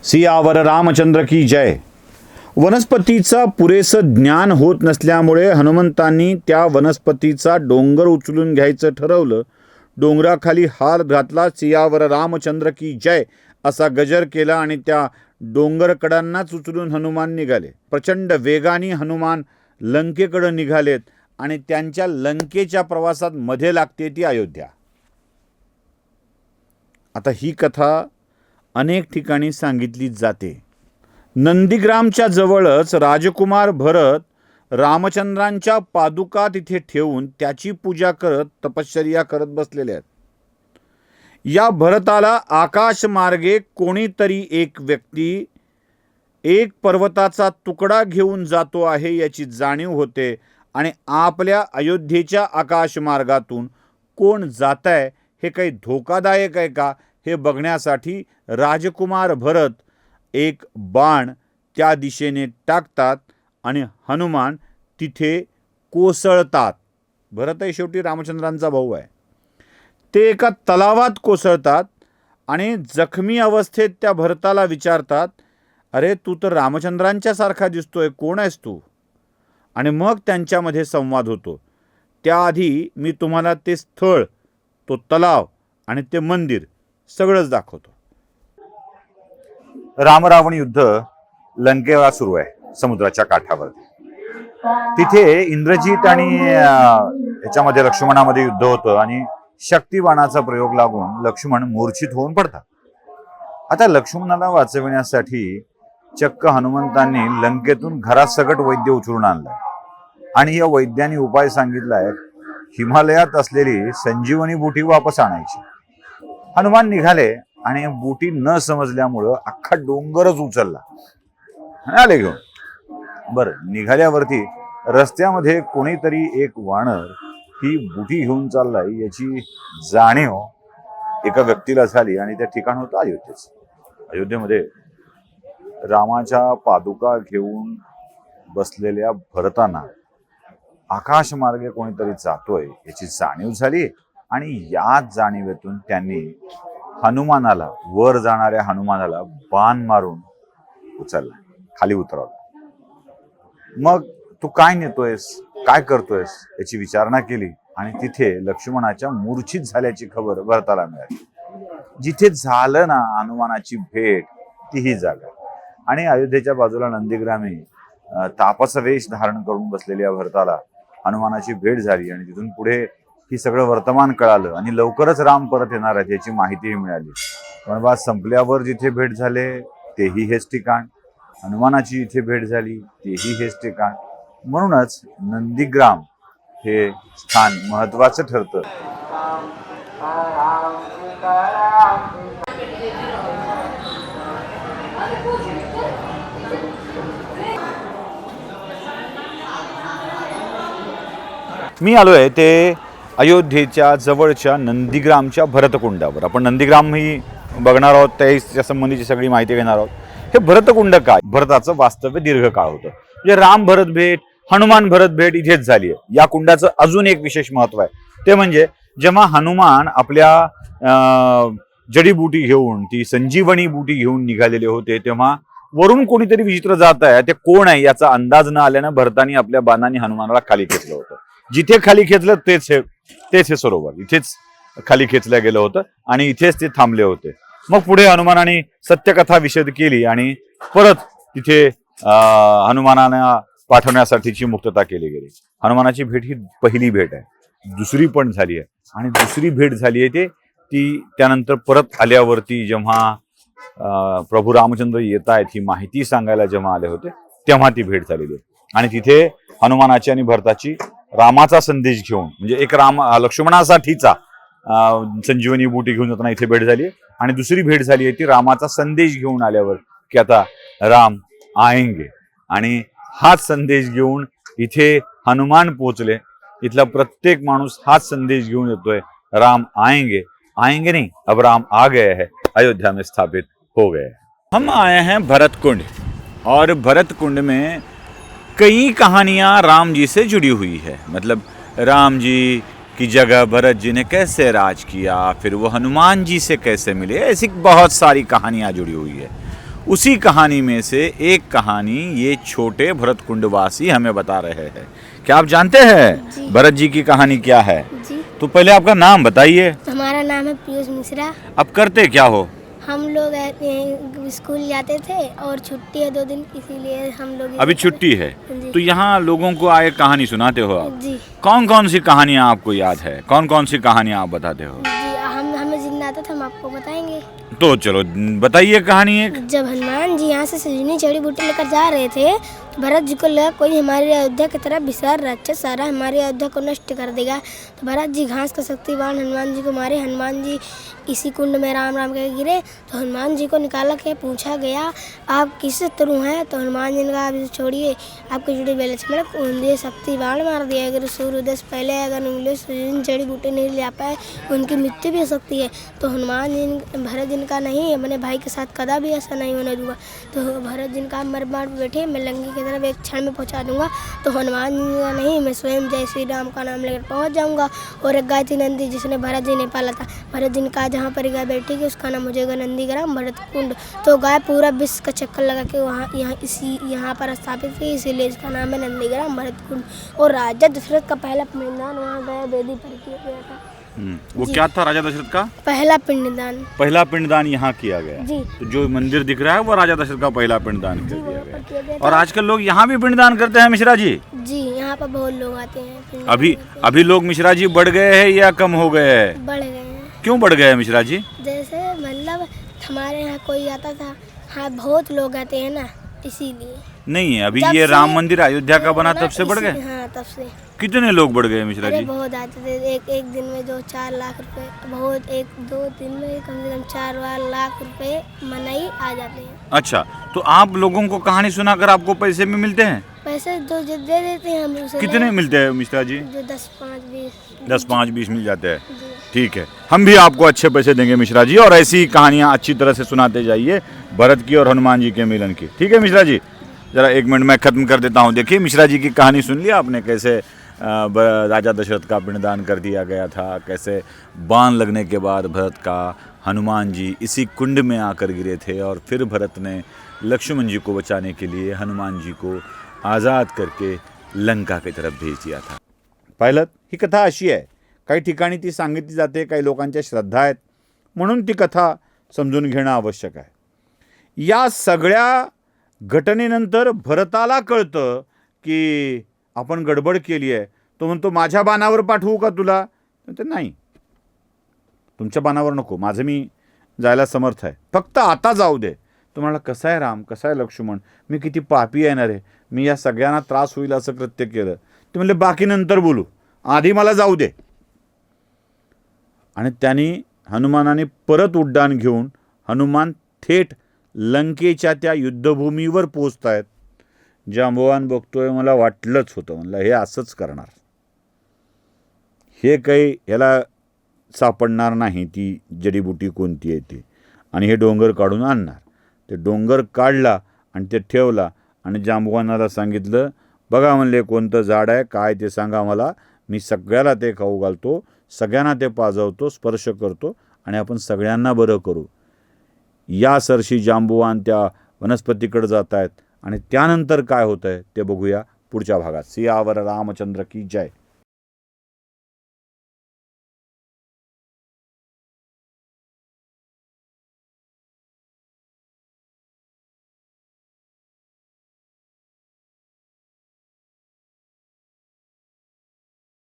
सियावर रामचंद्र की जय। वनस्पतीचा पुरेसं ज्ञान होत नसल्यामुळे हनुमंतांनी त्या वनस्पतीचा डोंगर उचलून घ्यायचं ठरवलं। डोंगराखाली हात घातला, सियावर रामचंद्र की जय असा गजर केला आणि त्या डोंगरकडांनाच उचलून हनुमान निघाले। प्रचंड वेगाने हनुमान लंकेकडे निघालेत आणि त्यांच्या लंकेच्या प्रवासात मध्ये लागते ती अयोध्या। आता ही कथा अनेक ठिकाणी सांगितली जाते। नंदीग्रामच्या जवळच राजकुमार भरत रामचंद्रांच्या पादुका तिथे ठेवून त्याची पूजा करत तपश्चर्या करत बसलेले आहेत। या भरताला आकाश मार्गे कोणीतरी एक व्यक्ती एक पर्वताचा तुकडा घेऊन जातो आहे याची जाणीव होते आणि आपल्या अयोध्येच्या आकाश मार्गातून कोण जातंय, हे काही धोकादायक आहे का हे बघण्यासाठी राजकुमार भरत एक बाण त्या दिशेने टाकतात आणि हनुमान तिथे कोसळतात। भरत हे शेवटी रामचंद्रांचा भाऊ आहे। ते एका तलावात कोसळतात आणि जखमी अवस्थेत त्या भरताला विचारतात, अरे तू तर रामचंद्रांच्या सारखा दिसतोय, कोण आहेस तू? आणि मग त्यांच्यामध्ये संवाद होतो। त्याआधी मी तुम्हाला ते स्थळ, तो तलाव आणि ते मंदिर सगळंच दाखवतो। रामरावण युद्ध लंकेवर सुरू आहे समुद्राच्या काठावर। तिथे इंद्रजित आणि याच्यामध्ये लक्ष्मणामध्ये युद्ध होतं आणि शक्तिबाणाचा प्रयोग लागून लक्ष्मण मूर्छित होऊन पडतात। आता लक्ष्मणाला वाचविण्यासाठी चक्क हनुमंतांनी लंकेतून घरासकट वैद्य उचलून आणलाय आणि या वैद्याने उपाय सांगितलाय, हिमालयात असलेली संजीवनी बुटी वापस आणायची। हनुमान निघाले आणि बुटी न समजल्यामुळं अख्खा डोंगरच उचलला आणि आले घेऊन। बरं, निघाल्यावरती रस्त्यामध्ये कोणीतरी एक वानर ही बुटी घेऊन चाललाय याची जाणीव एका व्यक्तीला झाली आणि त्या ठिकाण होतं अयोध्येच। अयोध्येमध्ये रामाच्या पादुका घेऊन बसलेल्या भरतांना आकाश मार्गे कोणीतरी जातोय याची जाणीव झाली आणि याच जाणीवेतून त्यांनी हनुमानाला, वर जाणाऱ्या हनुमानाला बाण मारून उचलला, खाली उतरवला। मग तू काय नेतोयस, काय करतोयस याची विचारणा केली आणि तिथे लक्ष्मणाच्या मूर्छित झाल्याची खबर भरताला मिळाली। जिथे झालं ना हनुमानाची भेट ती ही जागा आणि अयोध्येच्या बाजूला नंदीग्रामी तापाचा वेश धारण करून बसलेल्या भरताला हनुमानाची भेट झाली आणि तिथून पुढे ही सगळं वर्तमान कळालं आणि लवकरच राम परत येणार आहेत याची माहितीही मिळाली। वनवास संपल्यावर जिथे भेट झाले तेही हेच ठिकाण, हनुमानाची इथे भेट झाली तेही हेच ठिकाण। म्हणूनच नंदीग्राम हे स्थान महत्वाचं ठरतं। मी आलोय ते अयोध्येच्या जवळच्या नंदीग्रामच्या भरतकुंडावर। आपण नंदीग्राम ही बघणार आहोत, त्या संबंधीची सगळी माहिती घेणार आहोत। हे भरतकुंड काय? भरताचं वास्तव्य दीर्घकाळ होतं, म्हणजे राम भरत भेट, हनुमान भरत भेट इथेच झाली आहे। या कुंडाचं अजून एक विशेष महत्व आहे, ते म्हणजे जेव्हा हनुमान आपल्या जडीबुटी घेऊन, ती संजीवनी बुटी घेऊन निघालेले होते, तेव्हा वरून कोणीतरी विचित्र जात आहे, ते कोण आहे याचा अंदाज न आल्यानं भरतानी आपल्या बाणाने हनुमानाला खाली खेचलं होतं। जिथे खाली खेचलं तेच हे सरोवर, इथेच खाली खेचलं गेलं होतं आणि इथेच ते थांबले होते। मग पुढे हनुमानाने सत्यकथा विशद केली आणि परत तिथे हनुमानाला पाठवण्यासाठीची मुक्तता केली गेली। हनुमानाची भेट ही पहिली भेट आहे, दुसरी पण झाली आहे आणि दुसरी भेट झाली आहे ती त्यानंतर परत आल्यावरती जेव्हा प्रभू रामचंद्र येत आहेत ही माहिती सांगायला जेव्हा आले होते तेव्हा ती भेट झालेली आहे। आणि तिथे हनुमानाची आणि भरताची रामाचा संदेश घेऊन, म्हणजे एक लक्ष्मणासाठीचा संजीवनी बुटी घेऊन जाताना इथे भेट झाली आणि दुसरी भेट झाली आहे ती रामाचा संदेश घेऊन आल्यावर की आता राम आएंगे। आणि हाच संदेश घेऊन इथे हनुमान पोहोचले। इथला प्रत्येक माणूस हाच संदेश घेऊन येतोय, राम आएंगे। आएंगे नहीं, अब राम आ गए हैं, अयोध्या में स्थापित हो गए। हम आए हैं भरतकुंड और भरतकुंड में कई कहानियां राम जी से जुड़ी हुई है। मतलब राम जी की जगह भरत जी ने कैसे राज किया, फिर वो हनुमान जी से कैसे मिले, ऐसी बहुत सारी कहानियां जुड़ी हुई है। उसी कहानी में से एक कहानी ये छोटे भरत कुंडवासी हमें बता रहे हैं। क्या आप जानते हैं भरत जी की कहानी क्या है? जी। तो पहले आपका नाम बताइए। हमारा नाम है पीयूष मिश्रा। अब करते क्या हो? हम लोग स्कूल जाते थे और छुट्टी है 2 दिन, इसीलिए हम लोग अभी छुट्टी है जी। तो यहाँ लोगों को आए कहानी सुनाते हो आप? जी कौन कौन सी कहानियाँ आपको याद है? कौन कौन सी कहानियाँ आप बताते हो? जी, हमें जितना आता था हम आपको बताएंगे। तो चलो बताइए कहानी एक। जब हनुमान जी यहाँ से सजनी जड़ी बूटी लेकर जा रहे थे तो भरत जी को लगा कोई हमारी अयोध्या की तरफ विशाल राक्षस सारा हमारी अयोध्या को नष्ट कर देगा। तो भरत जी घास का शक्तिवान हनुमान जी को मारे। हनुमान जी इसी कुंड में राम राम के गिरे तो हनुमान जी को निकाला के पूछा गया आप किस शत्रु हैं? तो हनुमान जी ने कहा आप छोड़िए, आपकी जुड़ी बेल लक्ष्मण उन्हें शक्तिवान मार दिया। अगर सूर्योदय से पहले अगर उंगली सजनी जड़ी बूटी नहीं ले पाए उनकी मृत्यु भी हो सकती है। तो हनुमान जी भरत जी ने कहा नहीं, अपने भाई के साथ कदा भी ऐसा नहीं होने दूंगा। तो भरत जी ने कहा मर मार बैठे, मैं लंका की तरफ एक क्षण में पहुंचा दूंगा। तो हनुमान जी ने कहा नहीं, मैं स्वयं जय श्री राम का नाम लेकर पहुंच जाऊंगा। और एक गाय थी नंदी जिसने भरत जी ने पाला था। भरत जी ने कहा जहाँ पर गाय बैठेगी उसका नाम हो जाएगा नंदीग्राम भरत कुंड। तो गाय पूरा विश्व का चक्कर लगा के यहाँ पर स्थापित की, इसीलिए इसका नाम है नंदीग्राम भरत कुंड। और राजा दशरथ का पहला पिंडदान वहाँ गया वेदी पर किया गया था। वो क्या था राजा दशरथ का पहला पिंडदान? पहला पिंडदान यहाँ किया गया जी। तो जो मंदिर दिख रहा है वो राजा दशरथ का पहला पिंडदान कर जी, दिया वहाँ पर किया गया। गया और आजकल लोग यहाँ भी पिंडदान करते हैं मिश्रा जी? जी, यहाँ पर बहुत लोग आते हैं पिंडदान अभी करते अभी लोग मिश्रा जी बढ़ गए हैं या कम हो गए हैं? हैं। बढ़ गए हैं। क्यों बढ़ गए हैं मिश्रा जी? जैसे मतलब हमारे यहाँ कोई आता था, हाँ बहुत लोग आते हैं ना, इसीलिए। नहीं है अभी जब ये से- राम मंदिर अयोध्या का बना तब से बढ़ गए? हाँ तब से। कितने लोग बढ़ गए मिश्रा अरे जी? बहुत आते थे, एक दिन में 2-4 लाख रुपए, बहुत 1-2 दिन में कम से कम 4 लाख रुपए मनाई आ जाते हैं। अच्छा तो आप लोगों को कहानी सुनाकर आपको पैसे भी मिलते हैं? पैसे जो दे देते हैं हम उसे कितने मिलते हैं मिश्रा जी? जो 10-5-20 10-5-20 मिल जाते हैं। जी। ठीक है, हम भी आपको अच्छे पैसे देंगे मिश्रा जी और ऐसी कहानियां अच्छी तरह से सुनाते जाइए भरत की और हनुमान जी के मिलन की। ठीक है मिश्रा जी, जरा 1 मिनट में खत्म कर देता हूं। देखिए मिश्रा जी की कहानी सुन लिया आपने, कैसे राजा दशरथ का पिंडदान कर दिया गया था, कैसे बाण लगने के बाद भरत का हनुमान जी इसी कुंड में आकर गिरे थे और फिर भरत ने लक्ष्मण जी को बचाने के लिए हनुमान जी को आज़ाद करके लंका की तरफ भेज दिया था। पाहिलं, ही कथा अशी आहे, काही ठिकाणी ती सांगितली जाते, काही लोकांच्या श्रद्धा आहेत, म्हणून ती कथा समजून घेणं आवश्यक आहे। या सगळ्या घटनेनंतर भरताला कळतं की आपण गडबड केली आहे। तो म्हणतो माझ्या बाणावर पाठवू का तुला? तर नाही, तुमच्या बाणावर नको, माझं मी जायला समर्थ आहे, फक्त आता जाऊ दे। तो म्हणाला कसा आहे राम, कसा आहे लक्ष्मण, मी किती पापी येणार आहे, मी या सगळ्यांना त्रास होईल असं कृत्य केलं। ते म्हणले बाकी नंतर बोलू, आधी मला जाऊ दे। आणि त्यांनी हनुमानाने परत उड्डाण घेऊन हनुमान थेट लंकेच्या त्या युद्धभूमीवर पोहोचतायत। जांबवान बघतोय, मला वाटलंच होतं, म्हणलं हे असंच करणार, हे काही ह्याला सापडणार नाही ती जडीबुटी कोणती आहे ती, आणि हे डोंगर काढून आणणार। ते डोंगर काढला आणि ते ठेवला आणि जांबवानाला सांगितलं बघा म्हणले कोणतं झाड आहे काय ते सांगा मला, मी सगळ्याला ते खाऊ घालतो, सगळ्यांना ते पाजवतो, स्पर्श करतो आणि आपण सगळ्यांना बरं करू। या सरशी जांबुवान त्या वनस्पतीकडे जात आहेत आणि त्यानंतर काय होतंय ते बघूया पुढच्या भागात। सियावर रामचंद्र की जय।